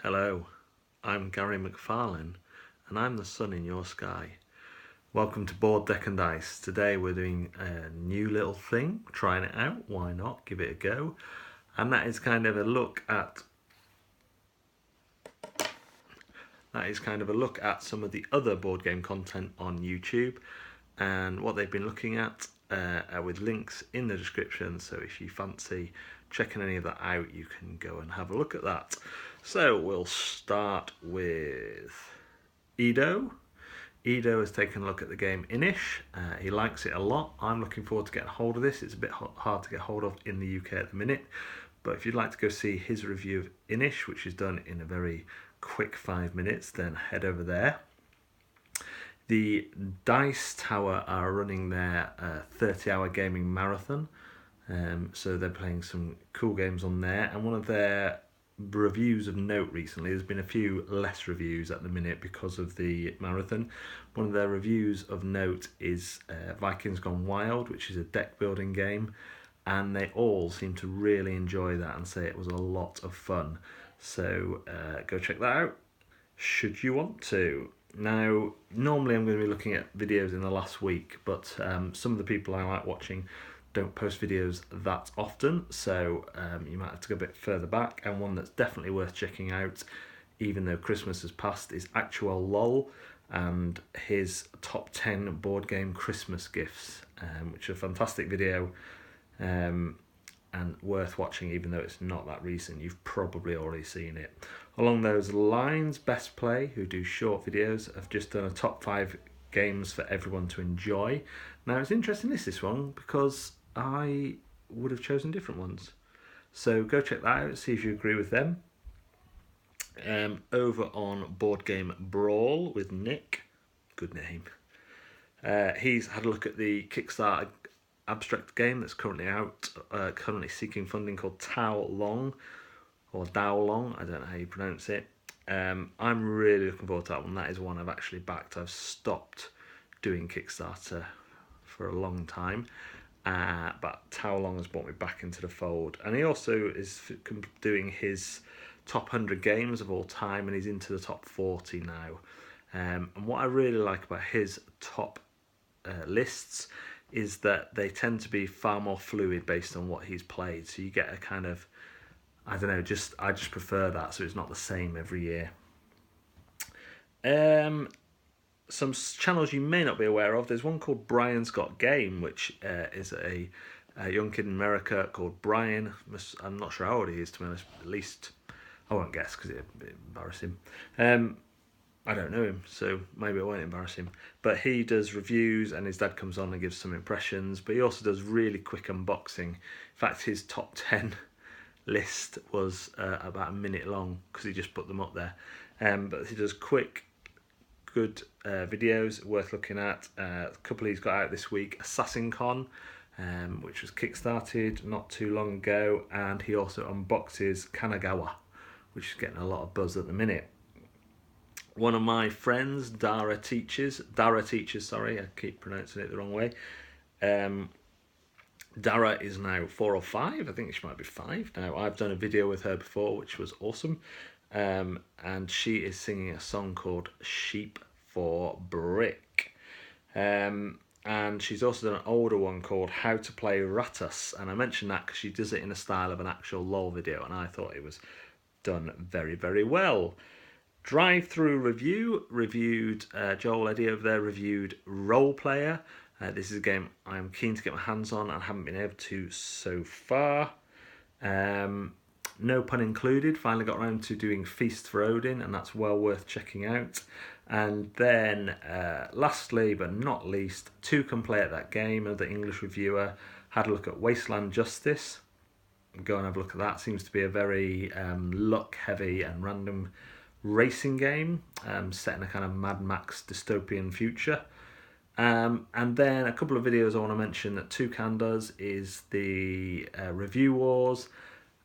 Hello, I'm Gary McFarlane and I'm the sun in your sky. Welcome to Board Deck and Dice. Today we're doing a new little thing, trying it out, why not, give it a go. And that is kind of a look at some of the other board game content on YouTube and what they've been looking at with links in the description. So if you fancy checking any of that out, you can go and have a look at that. So we'll start with Edo. Edo has taken a look at the game Inish. He likes it a lot. I'm looking forward to getting hold of this. It's a bit hard to get hold of in the UK at the minute. But if you'd like to go see his review of Inish, which is done in a very quick 5 minutes, then head over there. The Dice Tower are running their 30-hour gaming marathon. So they're playing some cool games on there. And one of their reviews of note recently, there's been a few less reviews at the minute because of the marathon. One of their reviews of note is Vikings Gone Wild, which is a deck building game, and they all seem to really enjoy that and say it was a lot of fun. So go check that out should you want to. Now, normally I'm going to be looking at videos in the last week, but some of the people I like watching don't post videos that often, so you might have to go a bit further back. And one that's definitely worth checking out, even though Christmas has passed, is Actual Lol and his top 10 board game Christmas gifts, which is a fantastic video and worth watching, even though it's not that recent. You've probably already seen it. Along those lines, Best Play, who do short videos, have just done a top 5 games for everyone to enjoy. Now, it's interesting this one because I would have chosen different ones. So go check that out, see if you agree with them. Over on Board Game Brawl with Nick, good name. He's had a look at the Kickstarter abstract game that's currently out, currently seeking funding, called Tao Long, or Dao Long, I don't know how you pronounce it. I'm really looking forward to that one. That is one I've actually backed. I've stopped doing Kickstarter for a long time, but Tao Long has brought me back into the fold. And he also is doing his top 100 games of all time, and he's into the top 40 now. And what I really like about his top lists is that they tend to be far more fluid based on what he's played. So you get a kind of, I don't know, I just prefer that, so it's not the same every year. Some channels you may not be aware of. There's one called Brian's Got Game, which is a young kid in America called Brian. I'm not sure how old he is, to be honest. At least I won't guess because it'd embarrass him. I don't know him, so maybe it won't embarrass him. But he does reviews, and his dad comes on and gives some impressions. But he also does really quick unboxing. In fact, his top 10 list was about a minute long because he just put them up there. But he does quick, good videos worth looking at. A couple he's got out this week: Assassin Con, which was kickstarted not too long ago, and he also unboxes Kanagawa, which is getting a lot of buzz at the minute. One of my friends, Dara Teachers, sorry, I keep pronouncing it the wrong way. Dara is now 4 or 5, I think she might be 5 now. I've done a video with her before, which was awesome. And she is singing a song called Sheep for Brick. And she's also done an older one called How to Play Ratus. And I mentioned that because she does it in the style of an actual LOL video, and I thought it was done very, very well. Drive Through Review reviewed, Joel Eddy over there reviewed Role Player. This is a game I am keen to get my hands on and haven't been able to so far. No pun included, finally got around to doing Feast for Odin, and that's well worth checking out. And then lastly but not least, Two Can Play at That Game, another English reviewer, had a look at Wasteland Justice. Go and have a look at that. Seems to be a very luck heavy and random racing game set in a kind of Mad Max dystopian future. And then a couple of videos I want to mention that Toucan does is the Review Wars,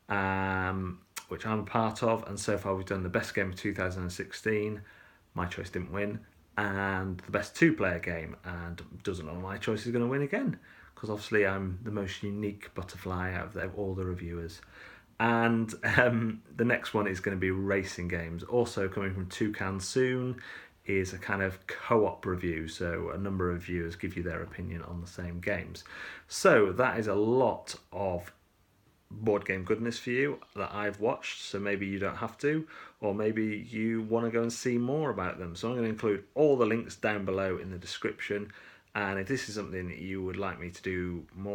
which I'm a part of, and so far we've done the best game of 2016. My choice didn't win, and the best 2-player game, and doesn't know my choice is going to win again, because obviously I'm the most unique butterfly out of all the reviewers. And the next one is going to be racing games. Also coming from Toucan soon is a kind of co-op review, so a number of viewers give you their opinion on the same games. So that is a lot of board game goodness for you that I've watched, so maybe you don't have to, or maybe you want to go and see more about them. So I'm going to include all the links down below in the description, and if this is something that you would like me to do more